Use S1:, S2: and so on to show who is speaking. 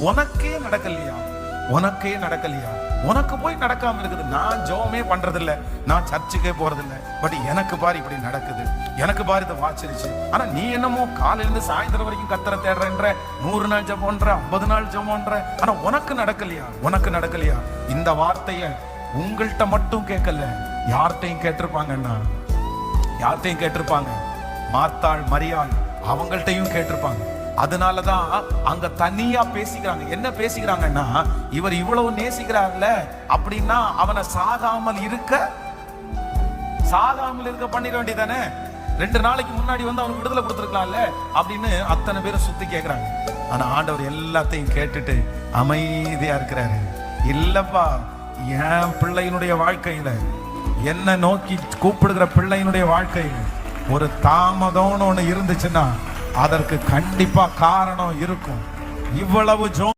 S1: உனக்கே நடக்கலையா? உனக்கே நடக்கலையா? உனக்கு போய் நடக்காம இருக்குது. நான் ஜெபமே பண்றது இல்ல, நான் சர்ச்சுக்கே போறது இல்ல, பட் எனக்கு பாரு இப்படி நடக்குது, எனக்கு பாரு இதை வாச்சிருச்சு. ஆனா நீ என்னமோ காலையில இருந்து சாயந்தரம் வரைக்கும் கத்தரை தேடுறன்ற, 100 நாள் ஜெபம்ன்ற, 50 நாள் ஜெபம்ன்ற, ஆனா உனக்கு நடக்கலையா? உனக்கு நடக்கலையா? இந்த வார்த்தைய உங்கள்கிட்ட மட்டும் கேட்கல, யார்கிட்டையும் கேட்டிருப்பாங்கன்னா, யார்கிட்டையும் கேட்டிருப்பாங்க. மார்த்தாள், மரியாள் அவங்கள்ட்டையும் கேட்டிருப்பாங்க. அதனாலதான் அங்க தனியா பேசிக்கிறாங்க. என்ன பேசிக்கிறாங்கன்னா, இவர் இவ்வளவு நேசிக்கிறார்ல அப்படின்னா அவனை சாகாமல் இருக்க பண்ணிட வேண்டியதானே. 2 நாளைக்கு முன்னாடி வந்து அவனுக்கு விடுதலை கொடுத்துருக்கலாம்ல அப்படின்னு அத்தனை பேரும் சுத்தி கேட்கிறாங்க. ஆனா ஆண்டவர் எல்லாத்தையும் கேட்டுட்டு அமைதியா இருக்கிறாரு. இல்லப்பா, என் பிள்ளையினுடைய வாழ்க்கையில, என்ன நோக்கி கூப்பிடுகிற பிள்ளையினுடைய வாழ்க்கையில ஒரு தாமதம்னு ஒண்ணு இருந்துச்சுன்னா அதற்கு கண்டிப்பா காரணம் இருக்கும். இவ்வளவு